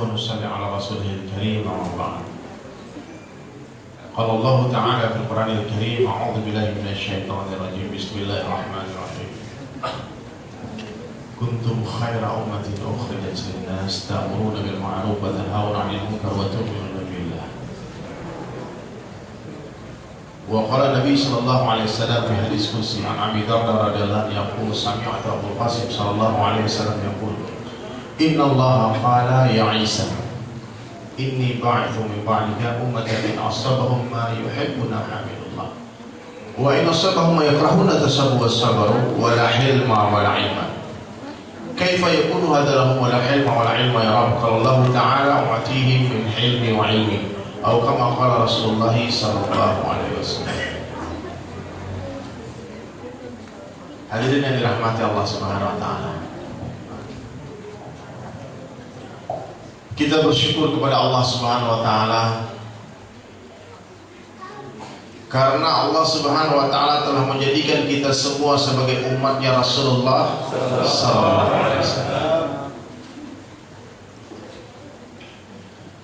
ونصلي على رسوله الكريم أما بعد. قال الله تعالى في القرآن الكريم: أعوذ بالله من الشيطان الرجيم، بسم الله الرحمن الرحيم. كنتم خير أمة أخرجت للناس تأمرون بالمعروف وتنهون عن المنكر وتؤمنون بالله. وقال النبي صلى الله عليه وسلم في حديث قدسي عن أبي الدرداء رضي الله عنه يقول: سمعت أبو القاسم صلى الله عليه وسلم يقول: إن الله قال يا عيسى إني باعث من بعدك أمة إن أصابهم ما يحبون حمد الله وإن أصابهم ما يكرهون تسبوا والصبروا ولا حلم ولا علم. كيف يكون هذا لهم ولا حلم ولا علم يا رب؟ قال الله تعالى: أعطيهم من حلمي وعلمي، أو كما قال رسول الله صلى الله عليه وسلم. Hadirin yang dirahmati Allah Subhanahu wa taala. Kita bersyukur kepada Allah Subhanahu wa taala karena Allah Subhanahu wa taala telah menjadikan kita semua sebagai umatnya Rasulullah sallallahu alaihi wasallam.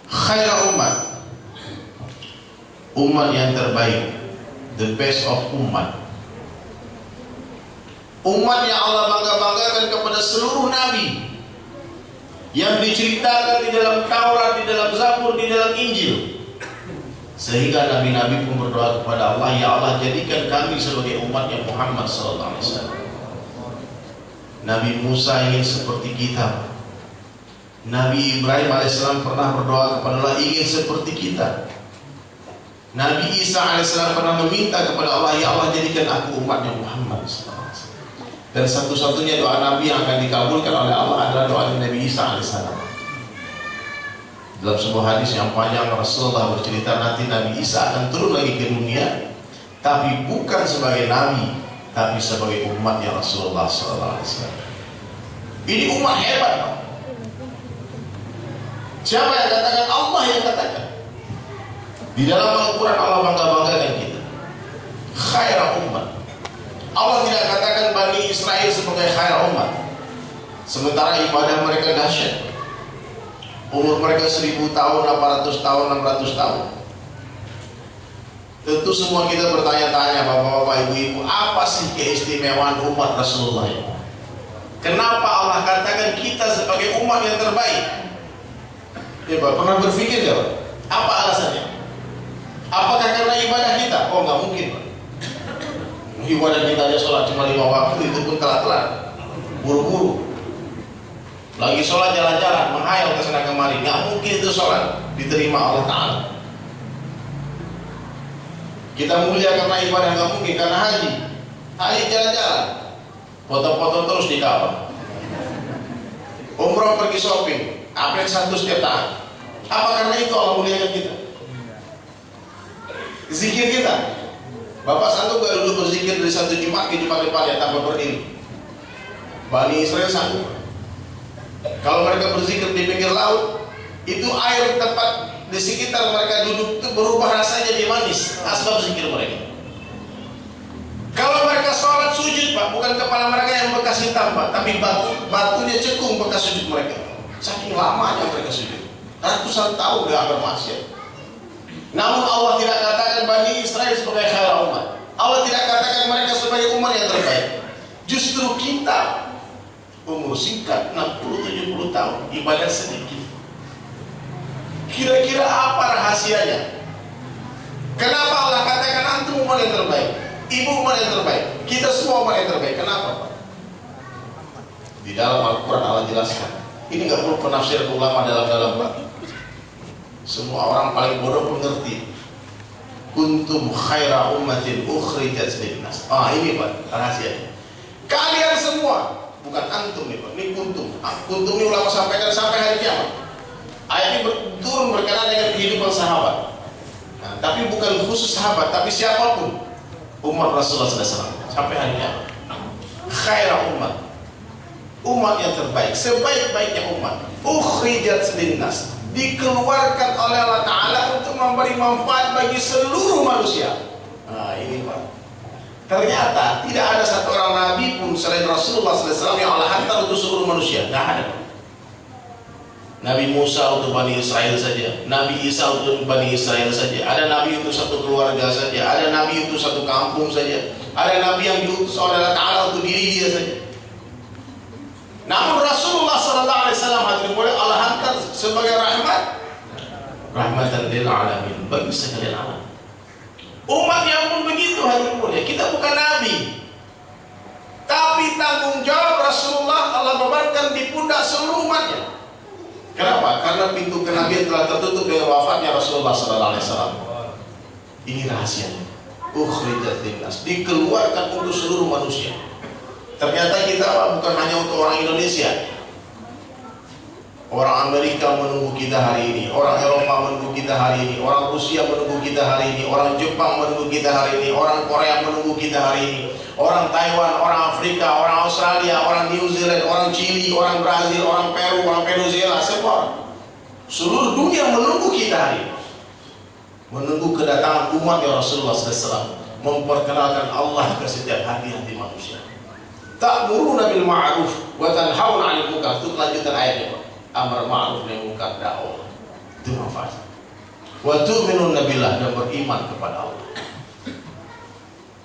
Khair umat yang terbaik, the best of umat. Umat yang Allah bangga-banggakan kepada seluruh nabi yang diceritakan di dalam Taurat, di dalam Zabur, di dalam Injil, sehingga nabi-nabi pun berdoa kepada Allah, ya Allah jadikan kami sebagai umatnya Muhammad sallallahu alaihi wasallam. Nabi Musa ingin seperti kita. Nabi Ibrahim alaihissalam pernah berdoa kepada Allah ingin seperti kita. Nabi Isa alaihissalam pernah meminta kepada Allah, ya Allah jadikan aku umatnya Muhammad sallallahu alaihi wasallam. Dan satu-satunya doa Nabi yang akan dikabulkan oleh Allah adalah doa Nabi Isa alaihissalam. Dalam sebuah hadis yang panjang Rasulullah bercerita nanti Nabi Isa akan turun lagi ke dunia, tapi bukan sebagai Nabi, tapi sebagai umatnya Rasulullah sallallahu alaihi wasallam. Ini umat hebat. Siapa yang katakan? Allah yang katakan. Di dalam Al-Quran Allah bangga-banggakan kita. Khair umat. Allah tidak katakan Bani Israel sebagai khair umat, sementara ibadah mereka dahsyat. Umur mereka 1000 tahun, 800 tahun, 600 tahun. Tentu semua kita bertanya-tanya, bapak-bapak, ibu-ibu, apa sih keistimewaan umat Rasulullah ini? Kenapa Allah katakan kita sebagai umat yang terbaik? Ya Pak, pernah berpikir ya Pak? Apa alasannya? Apakah karena ibadah kita? Oh nggak mungkin Pak. Ibadah kita aja sholat cuma 5 waktu, itu pun telat-telat, buru-buru. Lagi sholat jalan-jalan, menghayal ke sana kemari, nggak mungkin itu sholat diterima Allah Ta'ala. Kita mulia karena ibadah, nggak mungkin karena haji. Haji jalan-jalan, foto-foto terus di Ka'bah. Umroh pergi shopping, update satu setiap tahun. Apa karena itu Allah muliakan kita? Zikir kita, Bapak sanggup gak dulu berzikir dari satu Jumat ke Jumat depannya tanpa berdiri? Bani Israel sanggup. Kalau mereka berzikir di pinggir laut, itu air tempat di sekitar mereka duduk itu berubah rasanya jadi manis, asbab zikir mereka. Kalau mereka sholat sujud Pak, bukan kepala mereka yang bekas hitam Pak, tapi batunya cekung bekas sujud mereka. Saking lamanya mereka sujud, ratusan tahun gak bermaksiat. Namun Allah tidak katakan Bani Israel sebagai khair umat. Allah tidak katakan mereka sebagai umat yang terbaik. Justru kita umur singkat 60-70 tahun, ibadah sedikit. Kira-kira apa rahasianya? Kenapa Allah katakan antum umat yang terbaik, ibu umat yang terbaik, kita semua umat yang terbaik? Kenapa Pak? Di dalam Al-Quran Allah jelaskan. Ini nggak perlu penafsiran ulama dalam-dalam Pak. Semua orang paling bodoh pun ngerti. Kuntum khaira ummatin ukhrijat linnas. Ini Pak rahasianya. Kalian semua, bukan antum nih Pak, ini kuntum. Kuntum ini ulama sampaikan sampai hari kiamat. Ayat ini turun berkenaan dengan kehidupan sahabat. Nah, tapi bukan khusus sahabat, tapi siapapun umat Rasulullah SAW sampai hari kiamat. Khaira umat yang terbaik, sebaik-baiknya umat. Ukhrijat linnas, dikeluarkan oleh Allah Ta'ala untuk memberi manfaat bagi seluruh manusia. Nah ini Pak, ternyata tidak ada satu orang Nabi pun selain Rasulullah SAW yang Allah hantar untuk seluruh manusia. Nggak ada. Nabi Musa untuk Bani Israel saja, Nabi Isa untuk Bani Israel saja, ada Nabi untuk satu keluarga saja, ada Nabi untuk satu kampung saja, ada Nabi yang diutus oleh Allah Ta'ala untuk diri dia saja. Namun Rasulullah SAW hadirin boleh Allah hantar sebagai rahmatan lil alamin, bagi sekalian alam. Umatnya pun begitu hadirin boleh. Kita bukan Nabi, tapi tanggung jawab Rasulullah Allah bebankan di pundak seluruh umatnya. Kenapa? Karena pintu kenabian telah tertutup dengan wafatnya Rasulullah SAW. Ini rahasianya. Ukhrijat linnas, dikeluarkan untuk seluruh manusia. Ternyata kita bukan hanya untuk orang Indonesia. Orang Amerika menunggu kita hari ini, orang Eropa menunggu kita hari ini, orang Rusia menunggu kita hari ini, orang Jepang menunggu kita hari ini, orang Korea menunggu kita hari ini, orang Taiwan, orang Afrika, orang Australia, orang New Zealand, orang Chili, orang Brazil, orang Peru, orang Venezuela, semua seluruh dunia menunggu kita hari ini, menunggu kedatangan umat Rasulullah SAW, memperkenalkan Allah ke setiap hati-hati manusia. Ta'muruna bil ma'ruf wa tanhauna 'anil munkar. Itu kelanjutan ayatnya, Pak. Amar ma'ruf nahi munkar, dakwah itu manfaat. Wa tu'minuna billah, dan beriman kepada Allah.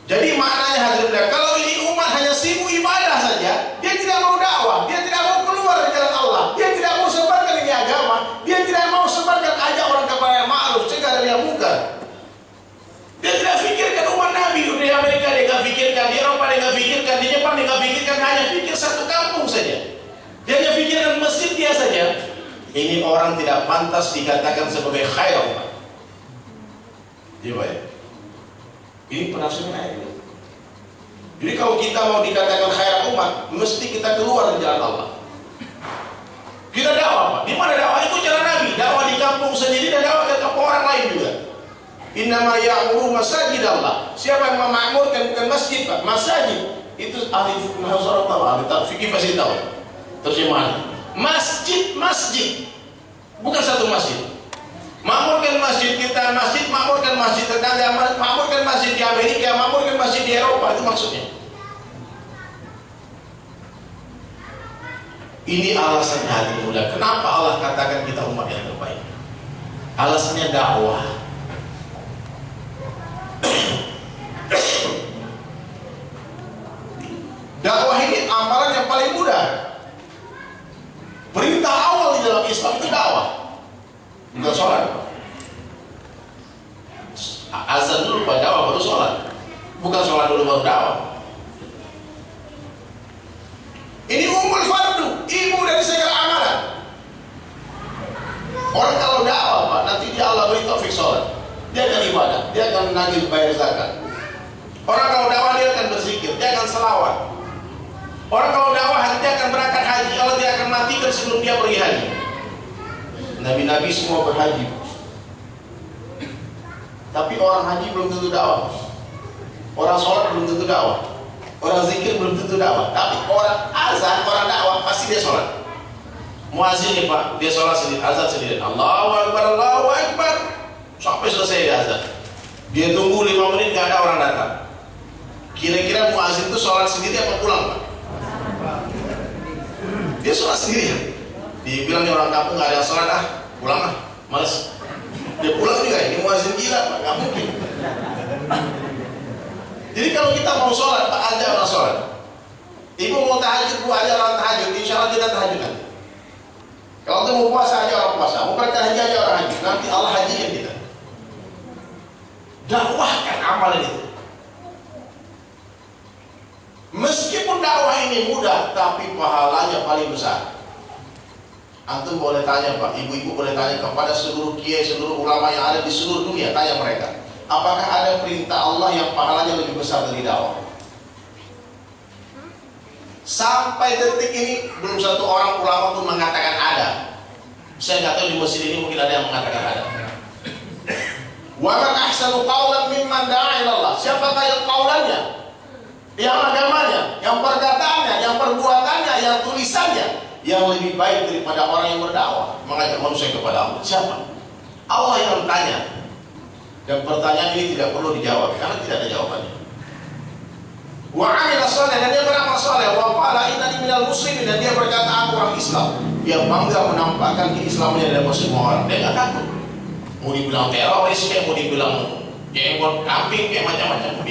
Jadi maknanya hadirin, kalau ini umat hanya sibuk ibadah saja, dia tidak mau dakwah, dia tidak mau keluar dari jalan Allah, dia tidak mau sebarkan ini agama, dia tidak mau sebarkan ajak orang kepada yang ma'ruf, cegah dari yang munkar. Dia tidak fikirkan umat Nabi di Amerika, dia tidak fikirkan di Eropa, dia tidak fikirkan di Jepang, dia tidak fikirkan, hanya fikir satu kampung saja. Dia hanya fikirkan masjid dia saja. Ini orang tidak pantas dikatakan sebagai khair umat. Coba ya. Ini penafsiran ayat ini. Jadi kalau kita mau dikatakan khair umat, mesti kita keluar dari jalan Allah. Kita dakwah, Pak. Di mana dakwah? Itu jalan Nabi. Dakwah di kampung sendiri dan dakwah ke kampung orang lain juga. Innama ya'muru masajid Allah. Siapa yang memakmurkan bukan masjid, Pak? Masajid. Itu ahli nahwu tahu, ahli fikih pasti tahu. Terjemahan. Masjid, bukan satu masjid. Makmurkan masjid kita, makmurkan masjid tetangga, makmurkan masjid di Amerika, makmurkan masjid di Eropa, itu maksudnya. Ini alasannya hati mulia. Kenapa Allah katakan kita umat yang terbaik? Alasannya dakwah. Dakwah ini amalan yang paling mudah. Perintah awal di dalam Islam itu dakwah, bukan sholat. Azan dulu baru dakwah, baru sholat. Bukan sholat dulu baru dakwah. Ini umul fardu, ibu dari segala amalan. Orang kalau dakwah, Pak, nanti dia Allah beri taufik sholat, dia akan ibadah, dia akan menagih bayar zakat. Orang kalau dakwah dia akan berzikir, dia akan selawat. Orang kalau dakwah dia akan berangkat haji, Allah dia akan matikan sebelum dia pergi haji. Nabi-nabi semua berhaji, tapi orang haji belum tentu dakwah, orang sholat belum tentu dakwah, orang zikir belum tentu dakwah. Tapi orang azan, orang dakwah pasti dia sholat. Muazzin nih, Pak, dia sholat sendiri, azan sendiri, Allahu Akbar, Allahu Akbar, sampai selesai dia azan. Dia tunggu 5 menit gak ada orang datang. Kira-kira muazzin itu sholat sendiri apa pulang, Pak? Dia sholat sendiri. Dibilang orang kampung gak ada yang sholat, pulang males. Dia pulang juga, ini muazzin gila, Pak, gak mungkin. Jadi kalau kita mau sholat, Pak, ajak orang sholat. Ibu mau tahajud, Bu, ajak orang tahajud, insya Allah kita tahajudkan. Kalau itu mau puasa, ajak orang puasa. Mau berangkat haji, ajak orang haji. Nanti Allah hajikan kita. Dakwahkan amalan itu. Meskipun dakwah ini mudah, tapi pahalanya paling besar. Antum boleh tanya, Pak, ibu-ibu boleh tanya kepada seluruh kiai, seluruh ulama yang ada di seluruh dunia, tanya mereka, apakah ada perintah Allah yang pahalanya lebih besar dari dakwah? Sampai detik ini belum satu orang ulama pun mengatakan ada. Saya nggak tahu di masjid ini mungkin ada yang mengatakan ada. Wa man ahsanu qawlan mimman da'a ila Allah. Siapakah yang qaulannya, yang agamanya, yang perkataannya, yang perbuatannya, yang tulisannya yang lebih baik daripada orang yang berdakwah mengajak manusia kepada Allah? Siapa? Allah yang bertanya. Dan pertanyaan ini tidak perlu dijawab karena tidak ada jawabannya. Wa 'amila shalih, dan dia beramal saleh, wa qala innani minal muslimin, dan dia berkata aku orang Islam. Dia bangga menampakkan keislamannya dalam semua orang. Dia nggak takut. Mau dibilang teroris, kayak mau dibilang jenggot kambing, kayak macam-macam,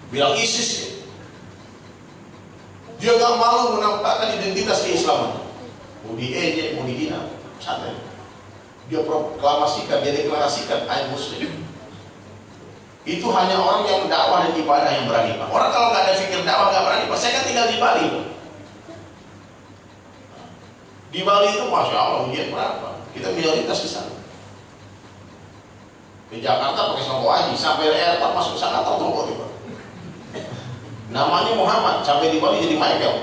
bilang ISIS. Dia nggak malu menampakkan identitas keislaman. Mau diejek, mau dihina, santai. Dia proklamasikan, dia deklarasikan, I Muslim. Itu hanya orang yang dakwah dan ibadah yang berani, Pak. Orang kalau nggak ada fikir dakwah, nggak berani, Pak. Saya kan tinggal di Bali, Pak. Di Bali itu Masya Allah, ujian berapa? Kita minoritas di sana. Di Jakarta pakai songkok haji, sampai airport masuk sana tahu songkok, Pak. Namanya Muhammad, sampai di Bali jadi Michael.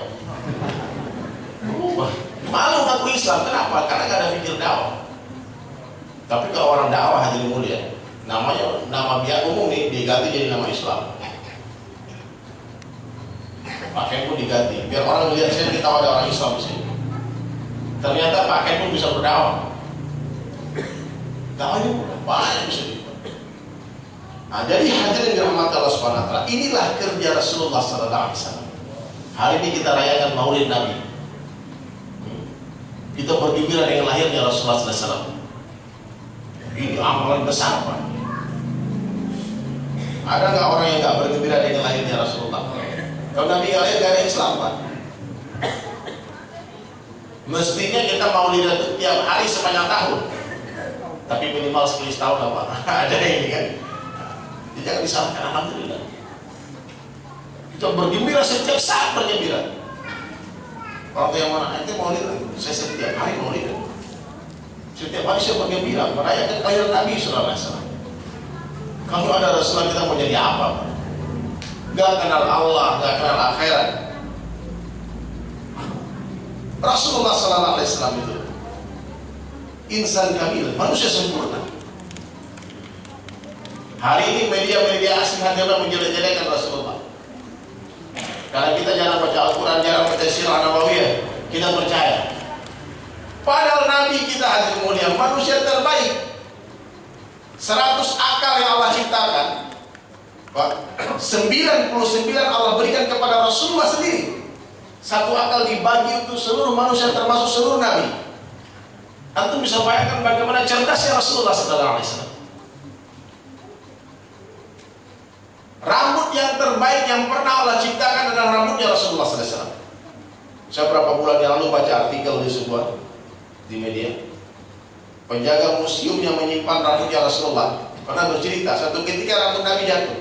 Malu ngaku Islam, kenapa? Karena nggak ada fikir dakwah. Tapi kalau orang dakwah hadirin mulia, namanya nama biar umum nih diganti jadi nama Islam. Pakaian pun diganti, biar orang melihat sini kita ada orang Islam di sini. Ternyata pakaian pun bisa berdakwah. Dakwahnya banyak bisa dibuat. Nah, jadi hadirin dirahmati Allah Subhanahu wa taala, inilah kerja Rasulullah sallallahu alaihi wasallam. Hari ini kita rayakan Maulid Nabi. Kita bergembira dengan lahirnya Rasulullah sallallahu alaihi wasallam. Ini amalan besar, Pak. Ada nggak orang yang nggak bergembira dengan lahirnya Rasulullah? Kalau Nabi nggak lahir, nggak ada Islam, Pak. Mestinya kita mau lihat tiap hari sepanjang tahun, tapi minimal sekali setahun lah, Pak. Ada ini kan? Jadi jangan disalahkan. Alhamdulillah. Kita bergembira setiap saat, bergembira. Kalau yang mana? Itu mau lihat? Saya setiap hari mau lihat. Setiap hari saya bergembira merayakan kelahiran Nabi sallallahu alaihi wasallam. Kalau ada Rasulullah, kita mau jadi apa, Pak? Gak kenal Allah, gak kenal akhirat. Rasulullah sallallahu alaihi wasallam itu insan kamil, manusia sempurna. Hari ini media-media asing hanya menjelek-jelekan Rasulullah. Karena kita jarang baca Al-Quran, jarang baca Sirah Nabawiyah, kita percaya. Padahal Nabi kita hadirin mulia, manusia terbaik. 100 akal yang Allah ciptakan, 99 Allah berikan kepada Rasulullah sendiri. 1 akal dibagi untuk seluruh manusia, termasuk seluruh Nabi. Antum bisa bayangkan bagaimana cerdasnya Rasulullah sallallahu alaihi wasallam. Rambut yang terbaik yang pernah Allah ciptakan adalah rambutnya Rasulullah sallallahu alaihi wasallam. Saya berapa bulan yang lalu baca artikel di media, penjaga museum yang menyimpan rambutnya Rasulullah pernah bercerita, satu ketika rambut Nabi jatuh,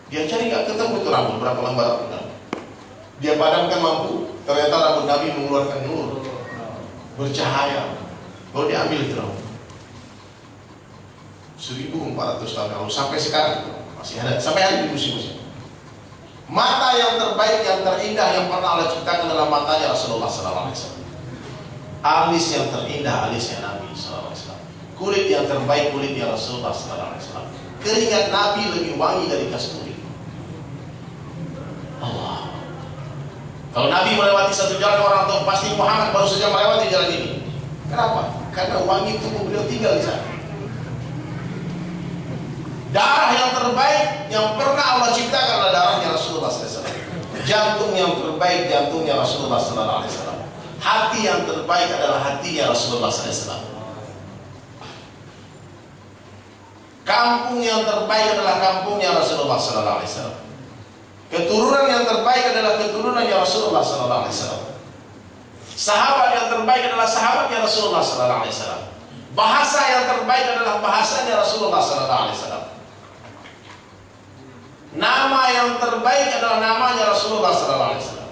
dia cari nggak ketemu itu rambut, berapa lembar rambut Nabi. Dia padamkan lampu, ternyata rambut Nabi mengeluarkan nur, bercahaya. Baru diambil itu rambut. 1400 tahun lalu sampai sekarang masih ada, sampai hari ini musim-musim. Mata yang terbaik, yang terindah yang pernah Allah ciptakan adalah matanya Rasulullah sallallahu alaihi wasallam. Alis yang terindah, alisnya Nabi sallallahu alaihi wasallam. Kulit yang terbaik, kulitnya Rasulullah sallallahu alaihi wasallam. Keringat Nabi lebih wangi dari kasturi. Allah. Kalau Nabi melewati satu jalan, orang tahu pasti Muhammad baru saja melewati jalan ini. Kenapa? Karena wangi tubuh beliau tinggal di sana. Darah yang terbaik yang pernah Allah ciptakan adalah darahnya Rasulullah sallallahu alaihi wasallam. Jantung yang terbaik, jantungnya Rasulullah sallallahu alaihi wasallam. Hati yang terbaik adalah hatinya Rasulullah sallallahu alaihi wasallam. Kampung yang terbaik adalah kampungnya Rasulullah sallallahu alaihi wasallam. Keturunan yang terbaik adalah keturunannya Rasulullah sallallahu alaihi wasallam. Sahabat yang terbaik adalah sahabatnya Rasulullah sallallahu alaihi wasallam. Bahasa yang terbaik adalah bahasanya Rasulullah sallallahu alaihi wasallam. Nama yang terbaik adalah namanya Rasulullah sallallahu alaihi wasallam.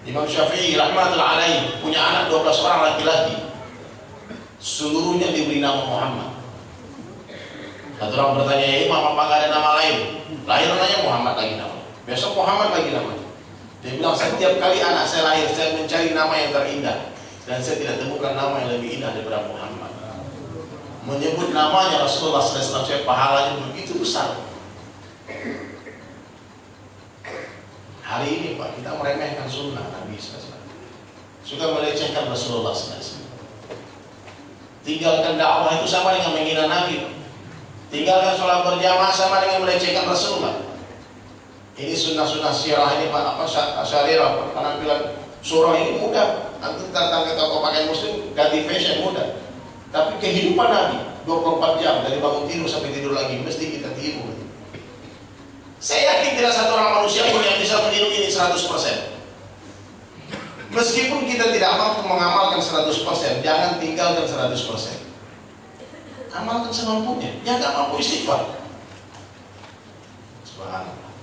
Imam Syafi'i rahmatullahi alaihi punya anak 12 orang laki-laki. Seluruhnya diberi nama Muhammad. Satu orang bertanya, ya Imam, apa nggak ada nama lain? Lahir namanya Muhammad lagi nama. Besok Muhammad lagi nama. Dia bilang, setiap kali anak saya lahir, saya mencari nama yang terindah, dan saya tidak temukan nama yang lebih indah daripada Muhammad. Menyebut namanya Rasulullah SAW, saya pahalanya begitu besar. Hari ini Pak, kita meremehkan sunnah Nabi SAW. Suka melecehkan Rasulullah SAW. Tinggalkan dakwah itu sama dengan menghina Nabi. Tinggalkan sholat berjamaah sama dengan melecehkan Rasulullah. Ini sunnah-sunnah sirah ini Pak, apa syariah, penampilan Seorang ini mudah, nanti datang ke toko pakaian muslim ganti fashion mudah. Tapi kehidupan Nabi 24 jam dari bangun tidur sampai tidur lagi mesti kita tiru. Saya yakin tidak satu orang manusia pun yang bisa meniru ini 100%. Meskipun kita tidak mampu mengamalkan 100%, jangan tinggalkan 100%. Amalkan semampunya. Yang gak mampu istighfar. Subhanallah.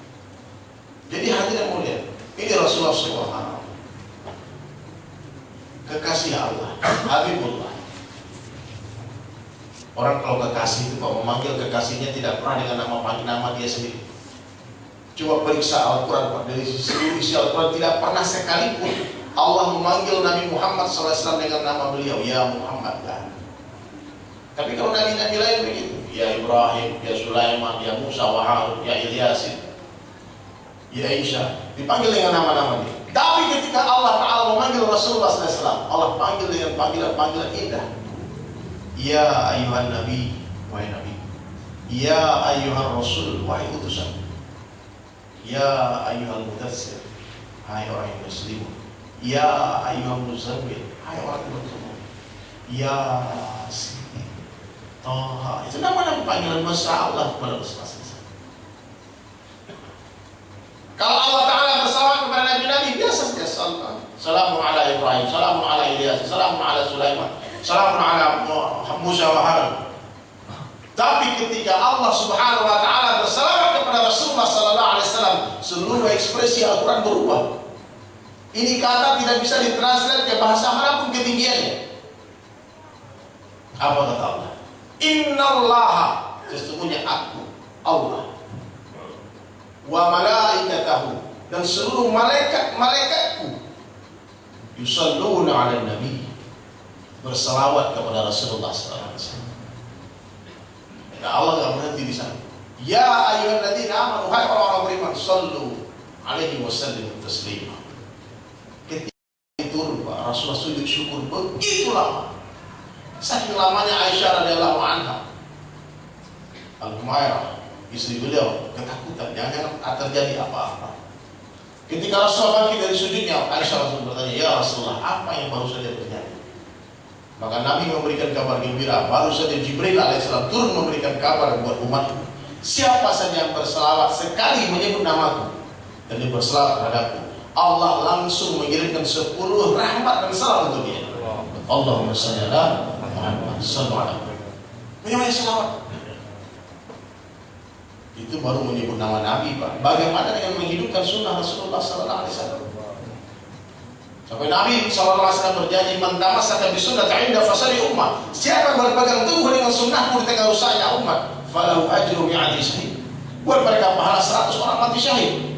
Jadi hadirin mulia, ini Rasulullah SAW, kekasih Allah, Habibullah. Orang kalau kekasih itu kalau memanggil kekasihnya tidak pernah dengan nama dia sendiri. Coba periksa Al-Quran, dari seluruh isi Al-Quran tidak pernah sekalipun Allah memanggil Nabi Muhammad SAW dengan nama beliau, ya Muhammad. Tapi kalau nabi-nabi lain begitu, ya Ibrahim, ya Sulaiman, ya Musa wa Harun, ya Ilyasin, ya Aisyah, dipanggil dengan nama-nama dia. Tapi ketika Allah Ta'ala memanggil Rasulullah SAW, Allah panggil dengan panggilan-panggilan indah. Ya ayuhan Nabi, wahai Nabi. Ya ayuhan Rasul, wahai utusan. Ya ayuhan Mudaththir, hai orang yang muslim. Ya ayuhan Muzammil, hai orang yang bertemu. Ya Siti Taha, itu nama-nama panggilan mesra Allah kepada Rasulullah SAW. Kalau Allah Ta'ala bersama kepada Nabi-Nabi biasa saja. Salamun ala Ibrahim, salamun ala Ilyas, salamun ala Sulaiman, salamun ala Musa wa Harun. Tapi ketika Allah Subhanahu wa Ta'ala bersalawat kepada Rasulullah sallallahu alaihi wasallam, seluruh ekspresi Al-Qur'an berubah. Ini kata tidak bisa ditranslate ke bahasa manapun ketinggiannya. Apa kata Allah? Innallaha, sesungguhnya aku Allah, wa malaikatahu, dan seluruh malaikat-malaikatku, yusalluna 'alan nabi, berselawat kepada Rasulullah sallallahu alaihi wasallam. Ya Allah enggak berhenti di sana. Ya ayyuhalladzina amanu, hai orang-orang beriman, sallu alaihi wasallimu taslima. Ketika turun Pak, Rasulullah sujud syukur begitu lama. Saking lamanya Aisyah radhiyallahu anha, Al-Humairah, istri beliau, ketakutan jangan terjadi apa-apa. Ketika Rasulullah bangkit dari sujudnya, Aisyah langsung bertanya, ya Rasulullah, apa yang baru saja terjadi? Maka Nabi memberikan kabar gembira, baru saja Jibril alaihissalam turun memberikan kabar buat umatku. Siapa saja yang berselawat sekali menyebut namaku dan dia berselawat terhadapku, Allah langsung mengirimkan 10 rahmat dan salam untuk dia. Allahumma shalli ala Muhammad sallallahu alaihi wasallam. Banyak selawat. Itu baru menyebut nama Nabi, Pak. Bagaimana dengan menghidupkan sunnah Rasulullah sallallahu alaihi wasallam? Sampai Nabi sallallahu alaihi wasallam berjanji, "Man tamassaka bi sunnati 'inda fasadi ummah." Siapa yang berpegang teguh dengan sunnahku di tengah rusaknya umat, falahu ajru mi'ati syahid. Buat mereka pahala 100 orang mati syahid.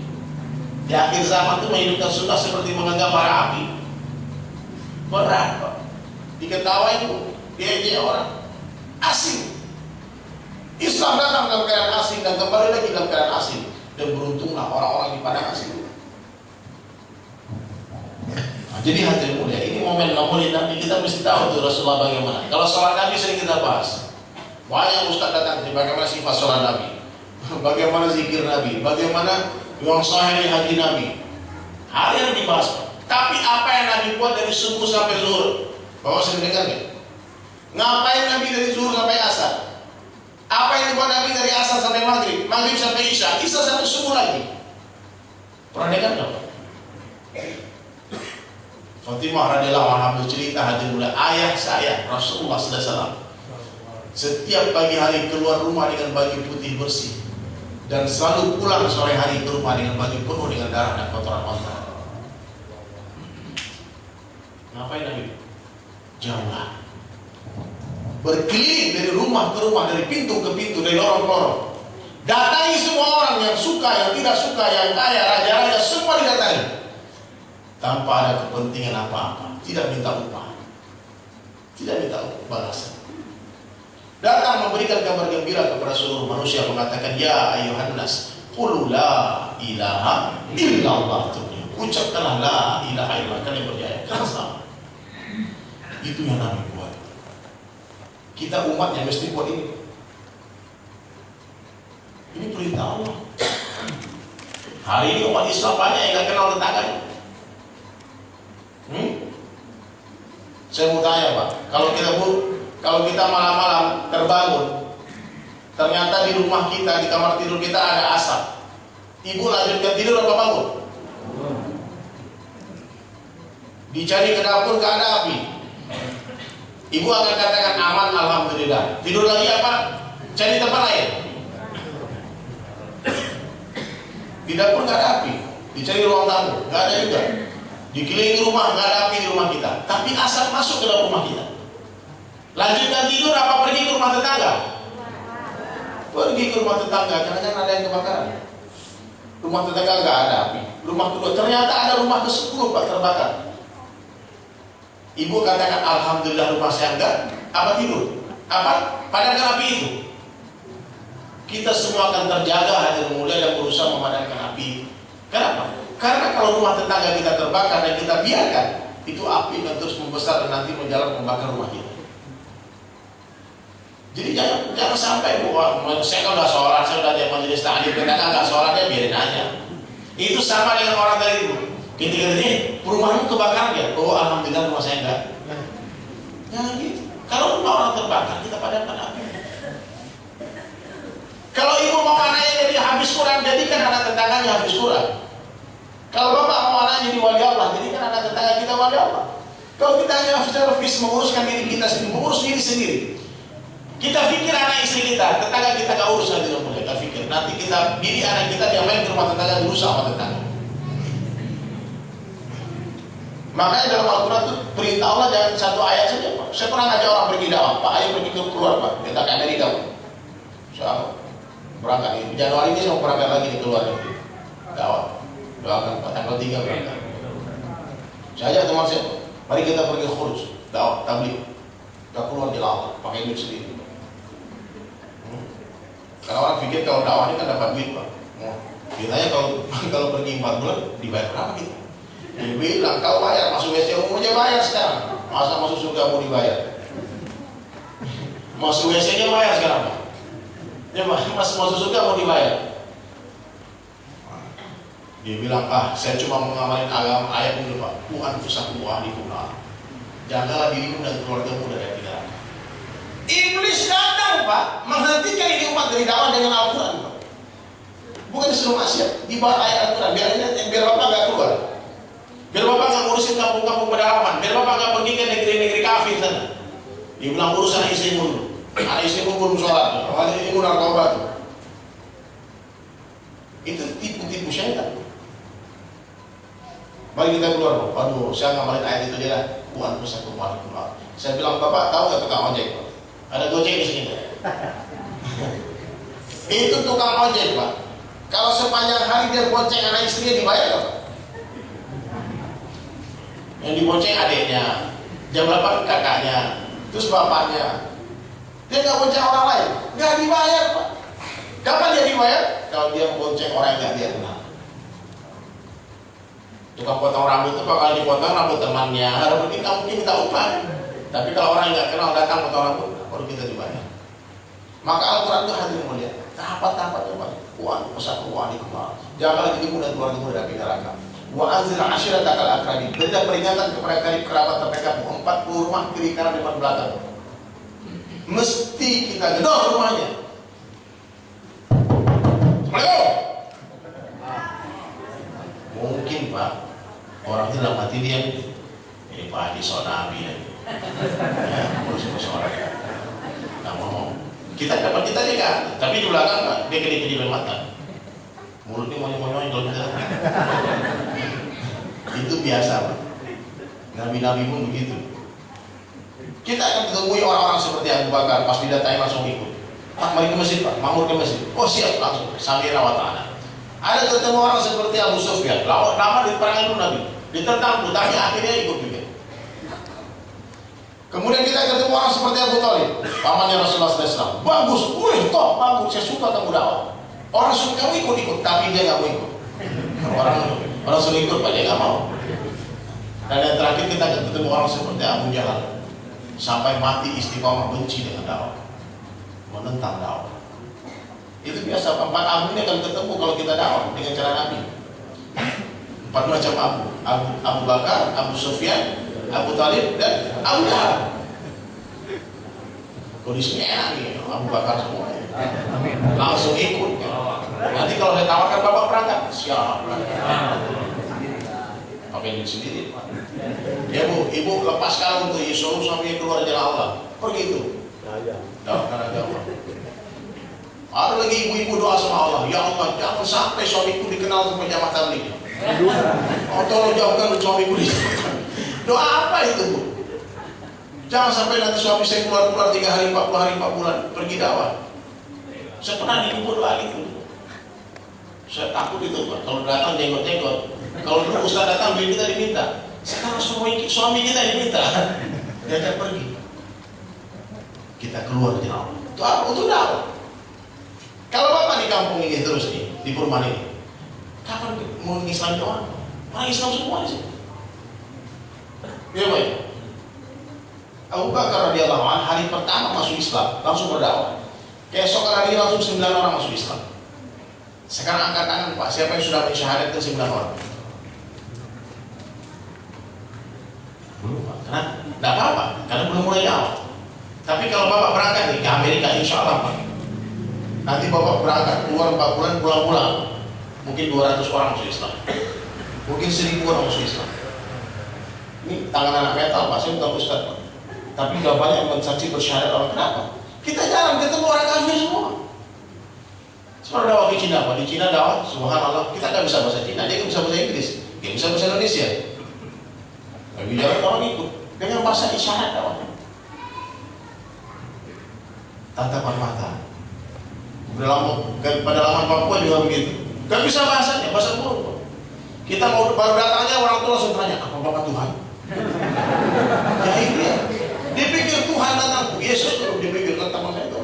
Di akhir zaman itu menghidupkan sunnah seperti menggenggam bara api. Berat, Pak. Diketawain itu, dia orang asing. Islam datang dalam keadaan asing dan kembali lagi dalam keadaan asing. Dan beruntunglah orang-orang di padang asing. Nah, jadi hadirin mulia, ini momen Maulid Nabi, kita mesti tahu tuh Rasulullah bagaimana. Kalau sholat Nabi sering kita bahas. Banyak ustaz datang, bagaimana sifat sholat Nabi, bagaimana zikir Nabi, bagaimana yang sahih haji Nabi. Harian dibahas. Tapi apa yang Nabi buat dari subuh sampai zuhur? Bapak sering dengar nggak? Ngapain Nabi dari zuhur sampai asar? Apa yang dibuat Nabi dari asar sampai maghrib, maghrib sampai isya, isya sampai subuh lagi? Pernah dengar nggak? Fatimah radhiyallahu anha bercerita, hadir mulia, ayah saya Rasulullah sallallahu alaihi wasallam setiap pagi hari keluar rumah dengan baju putih bersih dan selalu pulang sore hari ke rumah dengan baju penuh dengan darah dan kotoran onta. Ngapain Nabi? Jauh, berkeliling dari rumah ke rumah, dari pintu ke pintu, dari lorong ke lorong. Datangi semua orang, yang suka, yang tidak suka, yang kaya, raja-raja, semua didatangi. Tanpa ada kepentingan apa-apa, tidak minta upah, tidak minta balasan. Datang memberikan kabar gembira kepada seluruh manusia, mengatakan, ya ayuhan nas, qulu la ilaha illallah, ucapkanlah la ilaha illallah, kalian berjaya, karena sama. Itu yang Nabi buat. Kita umatnya mesti buat ini. Ini perintah Allah. Hari ini umat Islam banyak yang gak kenal tetangganya. Saya mau tanya Pak, kalau kita malam-malam terbangun, ternyata di rumah kita, di kamar tidur kita ada asap, ibu lanjutkan tidur apa bangun? Dicari ke dapur gak ada api, ibu akan katakan aman, alhamdulillah. Tidur lagi apa? Cari tempat lain. Di dapur gak ada api, dicari ruang tamu gak ada juga. Dikelilingi rumah gak ada api di rumah kita, tapi asap masuk ke dalam rumah kita. Lanjutkan tidur apa pergi ke rumah tetangga? Pergi ke rumah tetangga, jangan-jangan ada yang kebakaran. Rumah tetangga gak ada api, rumah kedua ternyata ada rumah ke-10 Pak terbakar. Ibu katakan alhamdulillah rumah saya enggak, apa tidur? Apa? Padamkan api itu. Kita semua akan terjaga hati mulia dan berusaha memadamkan api. Kenapa? Karena kalau rumah tetangga kita terbakar dan kita biarkan, itu api akan terus membesar dan nanti menjalar membakar rumah kita. Jadi jangan sampai saya kan udah sholat, saya udah di majelis taklim, kadang nggak sholat ya biarin aja. Itu sama dengan orang tadi itu. Ketika perumahan kebakaran ya, oh alhamdulillah rumah saya enggak. Jangan gitu. Kalau rumah orang terbakar, kita padamkan api. Kalau ibu mau anaknya jadi habis Quran, jadikan anak tetangganya habis Quran. Kalau bapak mau anaknya jadi wali Allah, jadikan anak tetangga kita wali Allah. Kalau kita hanya secara fisik menguruskan diri kita sendiri, mengurus diri sendiri, kita pikir anak istri kita, tetangga kita gak urus nanti dong, kita pikir nanti kita bidik anak kita dia main ke rumah tetangga berusaha sama tetangga. Makanya dalam Al-Quran itu perintah Allah jangan satu ayat saja Pak. Saya pernah ngajak orang pergi dakwah, Pak ayo pergi keluar Pak, kita ke Amerika Pak. Soal berangkat ini Januari ini saya mau berangkat lagi nih keluar negeri dakwah. Doakan Pak tanggal 3 berangkat. Saya ajak teman saya, mari kita pergi khurus dakwah tabligh. Kita keluar di laut pakai duit sendiri. Karena orang pikir kalau dakwah ini kan dapat duit Pak. Ditanya kalau pergi 4 bulan dibayar berapa kita? Dia bilang kau bayar masuk WC umum aja bayar sekarang. Masa masuk surga mau dibayar? Masuk WC nya bayar sekarang Pak. Ya masuk surga mau dibayar. Dia bilang saya cuma mengamalin agama ayat ini Pak. Tuhan fusakum wa ahlikum nar. Jagalah dirimu dan keluargamu dari api neraka. Iblis datang Pak, menghentikan ini umat dari dakwah dengan Al-Quran Pak. Bukan disuruh maksiat, di bawah ayat Al-Quran biar Bapak gak keluar. Biar Bapak gak ngurusin kampung-kampung pedalaman, biar Bapak gak pergi ke negeri-negeri kafir sana. Dia bilang urus anak istrimu dulu. Anak istrimu belum sholat, anak istrimu narkoba tuh. Itu tipu-tipu syaitan. Mari kita keluar Pak. Aduh, saya ngamalin ayat itu dia lah. Tuhan fusakum wa ahlikum nar. Saya bilang Bapak tahu gak tukang ojek Pak? Ada Gojek di sini Pak. Itu tukang ojek Pak. Kalau sepanjang hari dia bonceng anak istrinya dibayar Pak. Yang dibonceng adiknya, jam 8 kakaknya, terus bapaknya. Dia nggak bonceng orang lain, nggak dibayar Pak. Kapan dia dibayar? Kalau dia bonceng orang yang nggak dia kenal. Tukang potong rambut itu Pak, kalau dipotong rambut temannya, rambut kita mungkin kita upah. Tapi kalau orang yang nggak kenal datang potong rambut, baru kita dibayar. Maka Al-Quran itu hadir mulia. Tahapan-tahapannya Pak. Tuhan fusakum wa ahlikum nar. Janganlah dirimu dan keluargamu dari api neraka. Wa anzir ashiratakal aqrabin. Berikan peringatan kepada karib kerabat terdekatmu 40 rumah kiri kanan depan belakang. Mesti kita gedor rumahnya. Assalamualaikum. Mungkin Pak, orang itu dalam hati dia ini Pak Haji Sonabi ya, urus orang ya. Nggak mau. Kita dapat kita juga, tapi di belakang Pak dia kedip-kedip mata. Mulutnya monyong-monyong kalau kita. Itu biasa Pak. Nabi-nabi pun begitu. Kita akan ketemu orang-orang seperti Abu Bakar, pas didatangi langsung ikut. Pak mari ke masjid Pak, makmur ke masjid. Oh siap langsung, sambil wa ta'ala. Ada ketemu orang seperti Abu Sufyan, lama di perang itu Nabi, ditentang tapi akhirnya ikut juga. Kemudian kita ketemu orang seperti Abu Thalib, pamannya Rasulullah SAW. Bagus, wih toh bagus, saya suka kamu dakwah. Orang suruh kamu ikut-ikut, tapi dia nggak mau ikut. Orang suruh ikut, Pak dia nggak mau. Dan yang terakhir kita ketemu orang seperti Abu Jahal, sampai mati istiqomah benci dengan dakwah, menentang dakwah. Itu biasa, 4 Abu ini akan ketemu kalau kita dakwah dengan cara Nabi. 4 macam Abu Bakar, Abu Sufyan, Abu Talib dan Abu Jahal. Kondisinya enak nih, Abu Bakar semua. Langsung ikut. Nanti kalau saya tawarkan bapak berangkat, siap. Pakai duit sendiri. Ya bu, ibu lepaskan untuk Yusuf sampai keluar jalan Allah. Pergi itu. Karena jawab. Ada lagi ibu-ibu doa sama Allah. Ya Allah, jangan sampai suamiku dikenal sama jamaah tabligh. Oh, tolong jauhkan suamiku di doa apa itu bu? Jangan sampai nanti suami saya keluar 3 hari, 40 hari, 4 bulan pergi dakwah. Saya pernah ibu doa gitu. Saya takut itu Pak. Kalau datang jenggot-jenggot. Kalau dulu Ustaz datang beli kita diminta. Sekarang suami kita diminta. Diajak pergi. Kita keluar di Allah. Itu apa? Itu dakwah. Kalau bapak di kampung ini terus nih, di perumahan ini, kapan mau Islam orang? Orang Islam semua di sini. Ya Pak. Abu Bakar radhiyallahu anhu hari pertama masuk Islam langsung berdakwah. Keesokan hari langsung 9 orang masuk Islam. Sekarang angkat tangan Pak, siapa yang sudah mensyahadatkan 9 orang? Belum Pak, karena tidak apa-apa, karena belum mulai dakwah. Tapi kalau bapak berangkat nih ke Amerika, insya Allah Pak, nanti bapak berangkat keluar 4 bulan, pulang-pulang, mungkin 200 orang masuk Islam, mungkin 1000 orang masuk Islam. Ini tangan anak metal Pak, saya bukan Ustaz Pak, tapi sudah banyak yang mensaksi bersyahadat orang. Kenapa? Kita jarang ketemu orang kafir semua. Seperti dakwah di Cina Pak, di Cina dakwah, subhanallah, kita nggak bisa bahasa Cina, dia nggak bisa bahasa Inggris, dia bisa bahasa Indonesia. Tapi jarang orang ikut dengan bahasa isyarat dakwahnya. Tatapan mata. Pedalaman Papua juga begitu. Gak bisa bahasanya, bahasa buruk. Kita mau baru datangnya orang tua langsung tanya, apa Bapak Tuhan? Ya ini ya. Dipikir Tuhan datang, Yesus dulu dipikir tentang saya itu.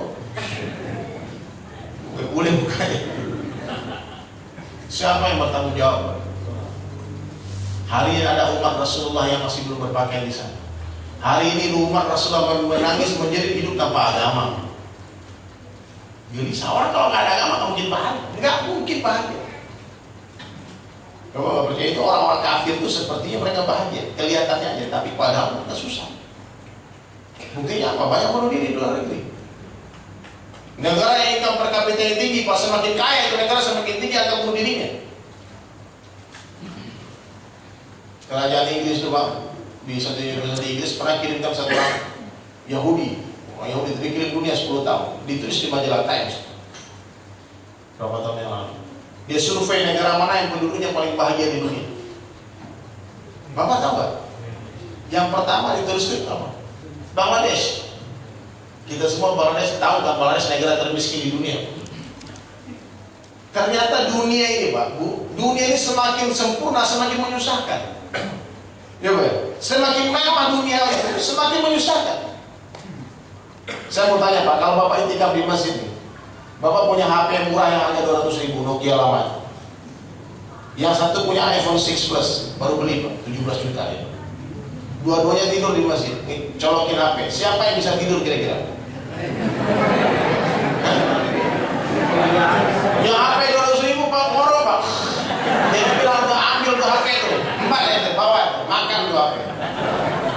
Boleh bukanya. Siapa yang bertanggung jawab? Hari ini ada umat Rasulullah yang masih belum berpakaian di sana. Hari ini umat Rasulullah menangis menjadi hidup tanpa agama. Jadi seorang kalau nggak ada agama nggak mungkin bahagia, nggak mungkin bahagia. Kalau nggak percaya itu orang-orang kafir itu sepertinya mereka bahagia, kelihatannya aja, tapi padahal mereka susah. Buktinya apa? Banyak bunuh diri di luar negeri. Negara yang income per kapita yang tinggi, pas semakin kaya itu negara semakin tinggi angka bunuh dirinya. Kerajaan Inggris itu Pak, di satu universitas di Inggris pernah kirimkan satu orang Yahudi. Orang Yahudi itu dikirim dunia 10 tahun, ditulis di majalah Times berapa tahun yang lalu. Dia survei negara mana yang penduduknya paling bahagia di dunia. Bapak tahu gak? Yang pertama ditulis itu apa? Bangladesh. Kita semua Bangladesh tahu kan, Bangladesh negara termiskin di dunia. Ternyata dunia ini Pak, Bu, dunia ini semakin sempurna semakin menyusahkan. Ya Pak, semakin mewah dunia itu semakin menyusahkan. Saya mau tanya Pak, kalau Bapak intikaf di masjid nih, Bapak punya HP murah yang harga 200.000 Nokia lama. Yang satu punya iPhone 6 Plus, baru beli Pak, 17 juta ya. Dua-duanya tidur di masjid, nih, colokin HP. Siapa yang bisa tidur kira-kira? Yang HP 200.000 Pak, moro Pak. Dia bilang tuh ambil tuh HP itu, 4 liter, bawa itu, makan tuh HP.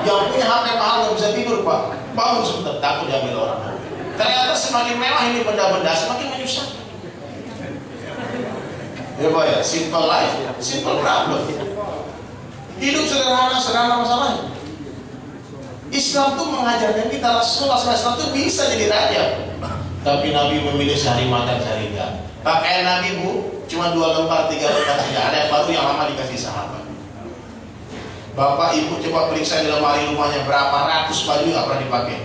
Yang punya HP mahal nggak bisa tidur Pak, bangun sebentar, takut diambil orang. Ternyata semakin mewah ini benda-benda semakin menyusahkan. Ya Pak ya, simple life, simple problem. Hidup sederhana, sederhana masalahnya. Islam tuh mengajarkan kita Rasulullah SAW itu bisa jadi raja. Tapi Nabi memilih sehari makan sehari enggak. Pakaian Nabi Bu, cuma 2 lembar, 3 lembar saja. Ada yang baru, yang lama dikasih sahabat. Bapak Ibu coba periksa di lemari rumahnya berapa ratus baju nggak pernah dipakai.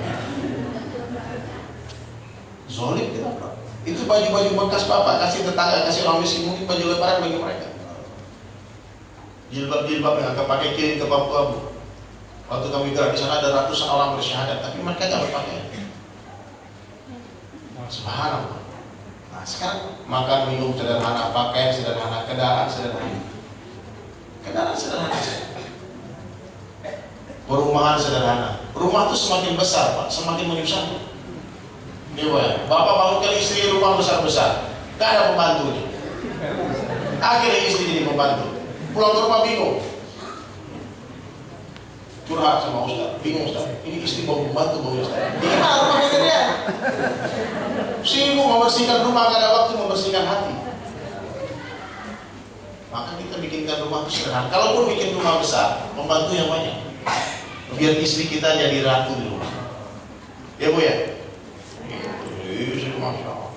Zolim kita Pak. Itu baju-baju bekas Bapak kasih tetangga, kasih orang miskin, mungkin baju lebaran bagi mereka. Jilbab-jilbab yang akan pakai kirim ke Papua Bu. Waktu kami gerak di sana ada ratusan orang bersyahadat, tapi mereka nggak berpakaian. Subhanallah. Nah sekarang makan minum sederhana, pakaian sederhana, kendaraan sederhana. Kendaraan sederhana. Perumahan sederhana. Rumah itu semakin besar Pak, semakin menyusahkan. Ya Pak, Bapak bangunkan istri rumah besar-besar, gak ada pembantunya. Akhirnya istri jadi pembantu. Pulang ke rumah bingung. curhat sama Ustaz, bingung Ustaz, ini istri bau pembantu bau Ustaz. Gimana rumah kita dia? Sibuk membersihkan rumah, gak ada waktu membersihkan hati. Maka kita bikinkan rumah itu sederhana. Kalaupun bikin rumah besar, membantu yang banyak. Biar istri kita jadi ratu di rumah. Ya Bu ya? Itu Masya Allah.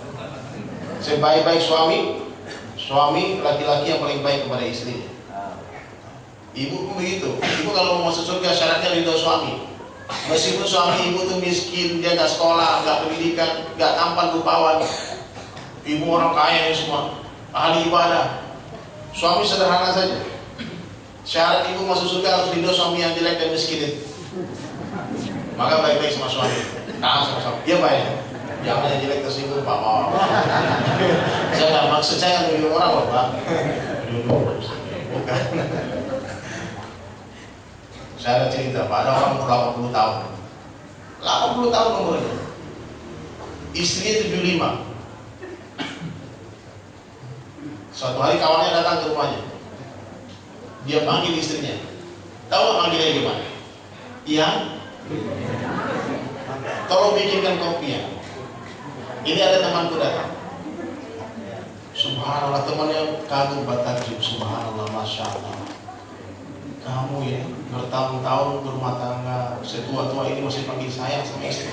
Sebaik-baik suami laki-laki yang paling baik kepada istrinya. Ibu pun begitu. Ibu kalau mau masuk surga syaratnya ridho suami. Meskipun suami ibu tuh miskin, dia nggak sekolah, nggak pendidikan, nggak tampan, rupawan. Ibu orang kaya ini semua, ahli ibadah. Suami sederhana saja. Syarat ibu masuk surga harus ridho suami yang jelek dan miskin itu. Maka baik-baik sama suami. Nah, sama-sama. Dia baik. Jangan yang jelek tersinggung Pak. Saya nggak maksud saya nggak orang loh Pak. Bukan. Saya ada cerita Pak, ada orang umur 80 tahun. 80 tahun umurnya. Istrinya 75. Suatu hari kawannya datang ke rumahnya. Dia panggil istrinya. Tahu nggak panggilnya gimana? Yang tolong bikinkan kopi ya. Ini ada temanku datang. Subhanallah, temannya kagum bertakjub. Subhanallah, Masya Allah. Kamu ya bertahun-tahun berumah tangga, setua-tua ini masih panggil sayang sama istri.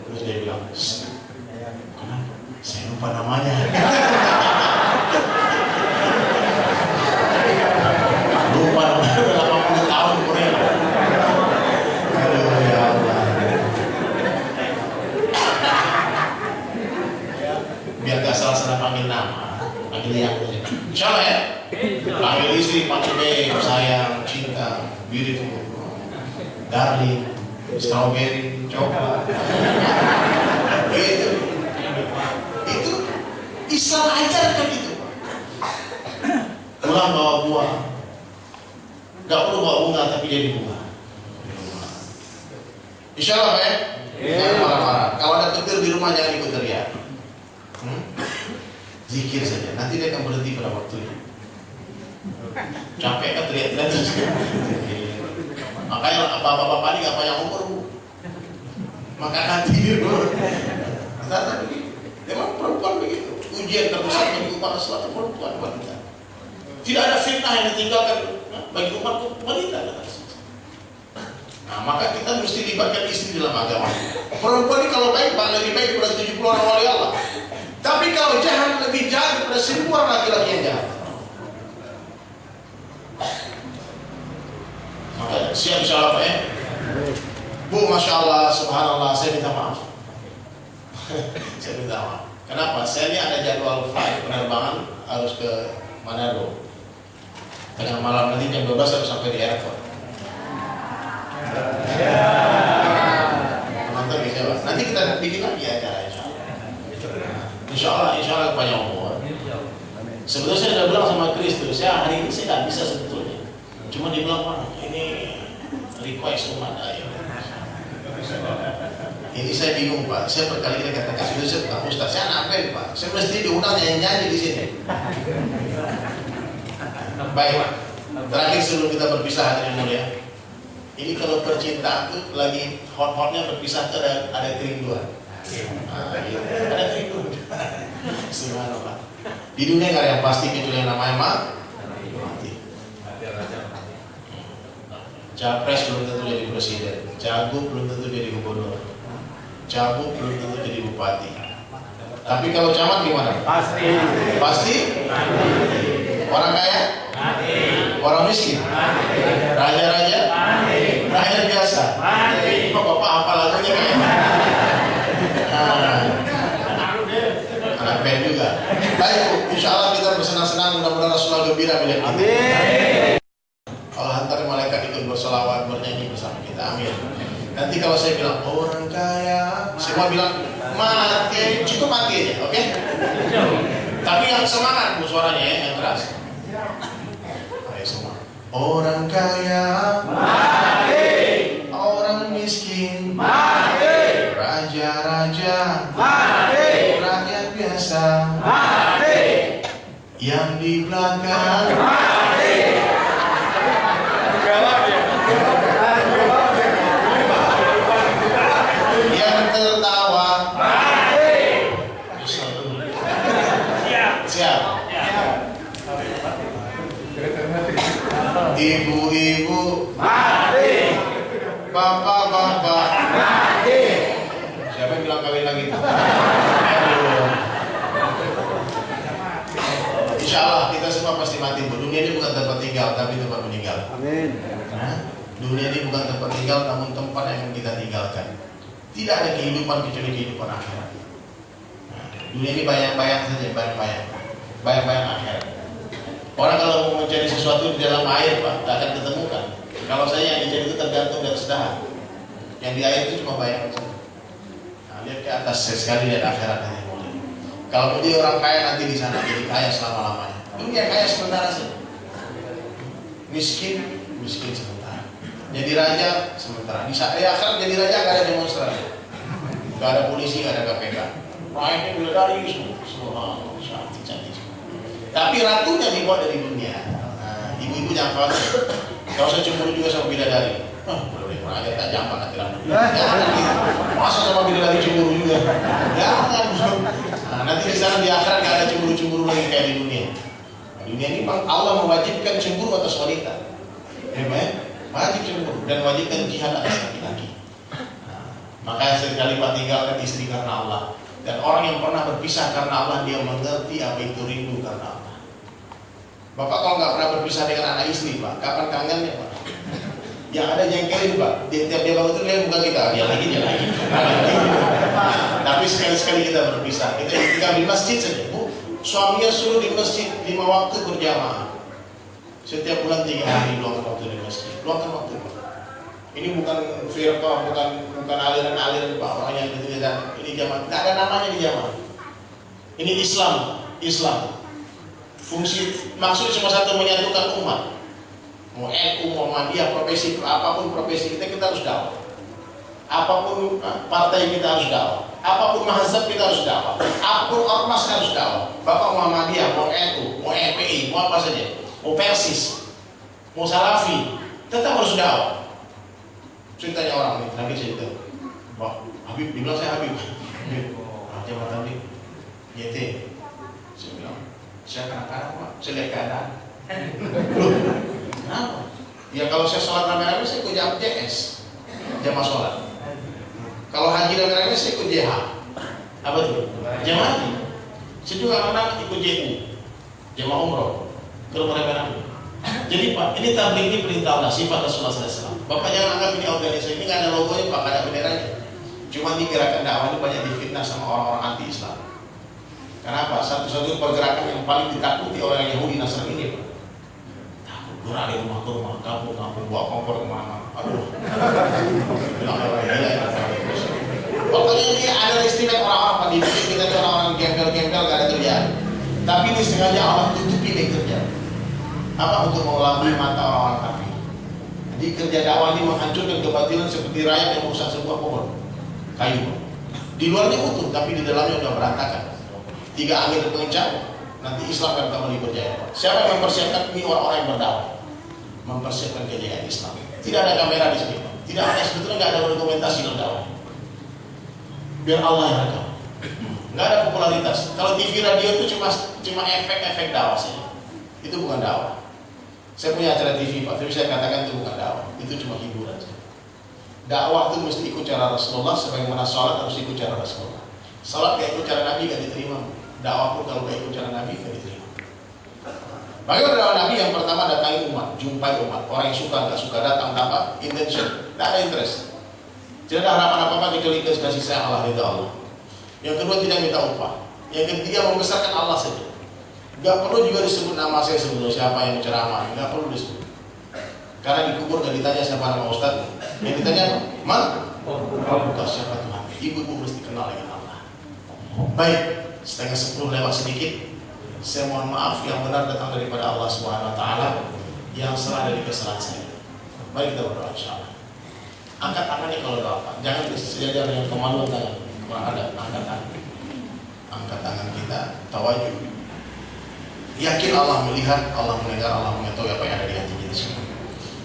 Terus dia bilang, kenapa? Saya lupa namanya. Lupa namanya, udah 80 tahun umurnya. Aduh ya Allah. Biar gak salah panggil nama, panggil yang aja. Insya Allah ya. Panggil istri, panggil sayang, cinta, beautiful, darling, strawberry, coklat. Itu Islam ajarkan itu. Pulang bawa buah, gak perlu bawa bunga tapi jadi bunga. Insya Allah ya. Jangan marah-marah. Kalau ada petir di rumah jangan ikut teriak. Zikir saja. Nanti dia akan berhenti pada waktunya. Capek kan teriak-teriak terus. Makanya bapak-bapak ini gak banyak umur Bu. Makan hati gitu. Ternyata begitu. Memang perempuan begitu. Ujian terbesar bagi umat Islam perempuan wanita. Tidak ada fitnah yang ditinggalkan bagi umat wanita. Nah, maka kita mesti libatkan istri dalam agama. Perempuan ini kalau baik, lebih baik daripada 70 orang wali Allah. Tapi kalau jahat lebih jahat daripada 1000 orang laki-laki yang jahat. Maka siap insyaallah ya. Bu, Masya Allah, Subhanallah, saya minta maaf. Saya minta maaf. Kenapa? Saya ini ada jadwal flight penerbangan harus ke Manado. Tengah malam nanti jam 12 harus sampai di airport. Penonton bisa Pak. Nanti kita bikin lagi acara insya Allah banyak umur. Sebetulnya saya sudah bilang sama Kristus, saya hari ini saya nggak bisa sebetulnya. Cuma dia bilang, Pak, ini request umat ayo. Ini saya bingung Pak, saya berkali-kali katakan sudah saya bukan Ustaz, saya anak Pak, saya mesti diundang nyanyi di sini. Baik Pak, terakhir sebelum kita berpisah hadirin mulia, ini kalau percintaan itu lagi hot-hotnya berpisah itu ada kerinduan. Ada kerinduan. Subhanallah. Di dunia nggak ada yang pasti kecuali yang namanya mati. Capres belum tentu jadi presiden, cagup belum tentu jadi gubernur, cagup belum tentu jadi bupati. Tapi kalau camat gimana? Pasti. Pasti? Orang kaya? Orang miskin? Raja-raja? Rakyat biasa? Kok Bapak apa lagunya kayaknya? Anak band juga. Baik, insya Allah kita bersenang-senang, mudah-mudahan Rasulullah gembira melihat kita. Allah hantar malaikat ikut bersolawat, bernyanyi bersama kita. Amin. Nanti kalau saya bilang orang kaya, semua bilang mati, cukup mati aja, oke? Tapi yang semangat bu suaranya ya, yang keras. Ayo semua. Orang kaya mati, orang miskin mati, raja-raja mati, rakyat biasa mati, yang di belakang mati. Bapak. Siapa yang bilang kawin lagi? Insya Allah kita semua pasti mati. Dunia ini bukan tempat tinggal, tapi tempat meninggal. Amin. Dunia ini bukan tempat tinggal, namun tempat yang akan kita tinggalkan. Tidak ada kehidupan kecuali kehidupan akhirat. Dunia ini bayang-bayang saja, bayang-bayang akhirat. Orang kalau mau mencari sesuatu di dalam air, Pak, tidak akan ketemukan. Kalau saya yang dicari itu tergantung dari sedahan. Yang di air itu cuma bayangan saja. Lihat ke atas sekali, lihat akhirat hanya boleh. Kalau dia orang kaya nanti di sana jadi kaya selama-lamanya. Dunia kaya sementara saja. Miskin sementara. Jadi raja sementara. Di akhirat jadi raja nggak ada demonstrasi, nggak ada polisi, nggak ada KPK. Rakyatnya bidadari semua cantik. Tapi ratunya dibuat dari dunia. Ibu-ibu jangan khawatir. Kalau saya cemburu juga sama bidadari. Boleh raja tak jampak nanti rambut. Masa sama bidadari cemburu juga? Jangan. Nanti di sana di akhirat nggak ada cemburu lagi kayak di dunia. Dunia ini Allah mewajibkan cemburu atas wanita. Wajib cemburu dan wajibkan jihad atas laki-laki. Makanya sekali Pak tinggalkan istri karena Allah. Dan orang yang pernah berpisah karena Allah, dia mengerti apa itu rindu karena Allah. Bapak kalau nggak pernah berpisah dengan anak istri, Pak, kapan kangennya, Pak? Yang ada jengkelin, Pak. Tiap dia bangun itu dia bukan kita, dia lagi. Tapi sekali-sekali kita berpisah. Kita tinggal di masjid saja, Bu. Suaminya suruh di masjid 5 waktu berjamaah. Setiap bulan 3 hari luangkan waktu di masjid. Luangkan waktu, Pak. Ini bukan firqah, bukan aliran-aliran, Pak, orang yang tidak. Ini jamaah, tidak ada namanya di jamaah. Ini Islam. Fungsi maksud cuma satu, menyatukan umat. Mau NU, mau Muhammadiyah, profesi apapun profesi kita harus dakwah. Apapun partai kita harus dakwah. Apapun mazhab kita harus dakwah. Apapun ormas harus dakwah. Bapak Muhammadiyah, mau NU, mau FPI, mau apa saja, mau Persis, mau Salafi, tetap harus dakwah. Ceritanya orang nih, lagi cerita, Pak Habib, dibilang saya Habib. Jabatan di YT. Saya bilang, saya kadang-kadang, Pak, saya lihat keadaan. Loh, kenapa? Ya kalau saya sholat rame-rame, saya ikut JS, jamaah sholat. Kalau haji rame-rame, saya ikut JH. Apa itu? Jamaah haji. Saya juga kadang ikut JU, jamaah umroh. Kalau rame-rame. Jadi Pak, ini tabligh ini perintah Allah, sifat Rasulullah SAW. Bapak jangan anggap ini organisasi, ini nggak ada logonya Pak, nggak ada benderanya. Cuma di gerakan dakwah ini banyak difitnah sama orang-orang anti-Islam. Kenapa? Satu-satunya pergerakan yang paling ditakuti orang Yahudi Nasrani ini, Pak. Takut gerak dari rumah ke rumah, kampung, bawa kompor kemana. Aduh. Bilang orang gila ya. Pokoknya ini ada istilah orang-orang pendidik, kita ini orang-orang gembel-gembel nggak ada kerjaan. Tapi ini sengaja Allah tutupi nih kerja. Apa? Untuk mengelabui mata orang-orang kafir. Jadi kerja dakwah ini menghancurkan kebatilan seperti rakyat yang merusak sebuah pohon kayu. Di luarnya utuh, tapi di dalamnya sudah berantakan. 3 angin berkencang, nanti Islam akan kembali berjaya. Siapa yang mempersiapkan ini? Orang-orang yang berdakwah, mempersiapkan kejayaan Islam. Tidak ada kamera di sini, tidak ada, sebetulnya nggak ada dokumentasi dalam dakwah. Biar Allah yang rekam. Nggak ada popularitas. Kalau TV radio itu cuma efek-efek dakwah saja. Itu bukan dakwah. Saya punya acara TV, Pak, tapi saya katakan itu bukan dakwah, itu cuma hiburan saja. Dakwah itu mesti ikut cara Rasulullah, sebagaimana sholat harus ikut cara Rasulullah. Sholat gak ikut cara Nabi gak diterima. Dakwah pun kalau gak ikut cara Nabi gak diterima. Bagaimana dakwah Nabi? Yang pertama datangi umat, jumpai umat. Orang yang suka gak suka datang tanpa intention, tidak ada interest. Tidak ada harapan apa-apa kecuali kasih sayang Allah, ridha Allah. Yang kedua tidak minta upah. Yang ketiga membesarkan Allah saja. Gak perlu juga disebut nama saya sebelum siapa yang ceramah, gak perlu disebut. Karena dikubur gak ditanya siapa nama Ustaz. Yang ditanya apa? Bukan siapa Tuhan. Ibu-ibu mesti kenal dengan Allah. Baik, 9:30 lewat sedikit. Saya mohon maaf, yang benar datang daripada Allah Subhanahu Wa Taala, yang salah dari kesalahan saya. Baik, kita berdoa insyaallah. Angkat tangannya kalau doa. Jangan sejajar dengan kemaluan tangan. Kurang ada, angkat tangan. Angkat tangan kita, tawajuh. Yakin Allah melihat, Allah mendengar, Allah mengetahui apa yang ada di hati kita semua.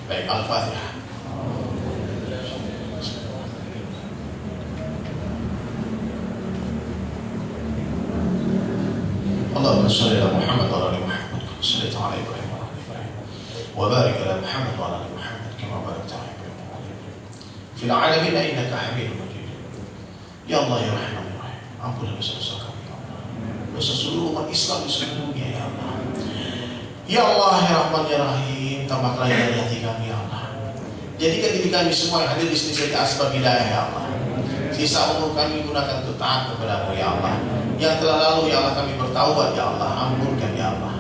Baik, Al-Fatihah. Allahumma shalli ala Muhammad wa ala ali Muhammad kama shallaita ala Ibrahim wa ala ali Ibrahim wa barik ala Muhammad wa ala ali Muhammad kama barakta ala Ibrahim wa ala ali Ibrahim fil alamin innaka Hamidum Majid. Ya Allah ya Rahman ya Rahim, ampuni dosa-dosa kami ya Allah, dosa seluruh umat Islam di seluruh dunia ya Allah. Ya Allah ya Rahman ya Rahim, tambahkanlah dari hati kami ya Allah. Jadikan diri kami semua yang hadir di sini jadi asbab hidayah ya Allah. Sisa umur kami gunakan untuk taat kepada-Mu ya Allah. Yang telah lalu ya Allah kami bertaubat ya Allah, ampunkan ya Allah.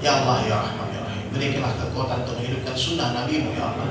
Ya Allah ya Rahman ya Rahim, berikanlah kekuatan untuk menghidupkan sunnah Nabi-Mu ya Allah.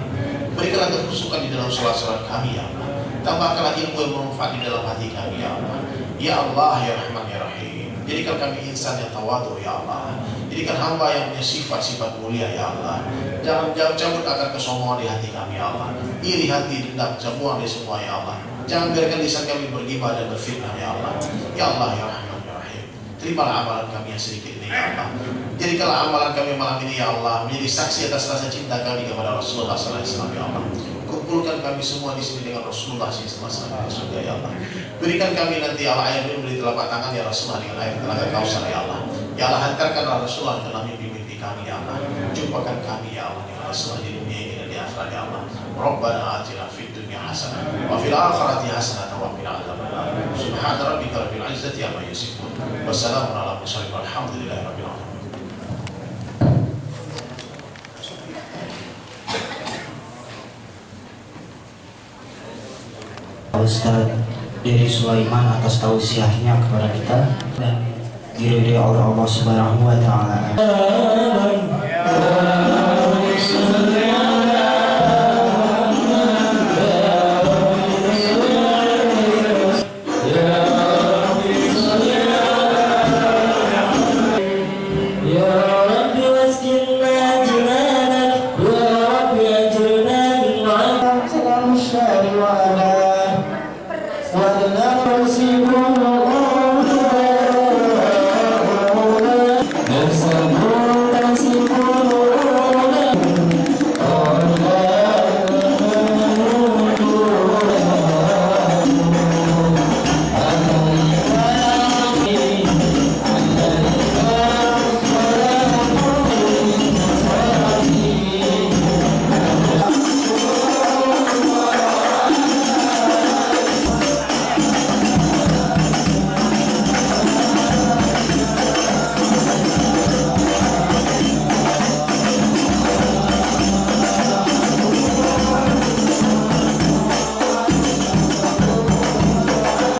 Berikanlah kekhusukan di dalam salat-salat kami ya Allah. Tambahkanlah ilmu yang bermanfaat di dalam hati kami ya Allah. Ya Allah ya Rahman ya Rahim, jadikan kami insan yang tawadu ya Allah. Jadikan hamba yang punya sifat-sifat mulia ya Allah. Jangan cabut akar kesombongan di hati kami ya Allah. Iri hati, dendam, buang di semua ya Allah. Jangan biarkan lisan kami bergibah dan berfitnah ya Allah. Ya Allah ya Rahman ya Rahim, terimalah amalan kami yang sedikit ini ya Allah. Jadikanlah amalan kami malam ini ya Allah menjadi saksi atas rasa cinta kami kepada Rasulullah SAW ya Allah. Kumpulkan kami semua di sini dengan Rasulullah SAW ya Allah. Berikan kami nanti Allah air minum dari telapak tangan ya Rasulullah dengan air telaga Kausar ya Allah. Ya Allah, hantarkanlah Rasulullah dalam mimpi-mimpi kami ya Allah. Jumpakan kami ya Allah dengan Rasulullah di dunia ini dan di akhirat ya Allah. Rabbana atina fid dunya hasanah wa fil akhirati hasanah wa qina adzabannar. Subhana rabbika rabbil izzati amma yasifun. Wassalamun ala mursalin walhamdulillahi rabbil alamin. Ustaz Diri Sulaiman atas tausiahnya kepada kita dan diridhoi oleh Allah Subhanahu wa taala. وأدنى نصيب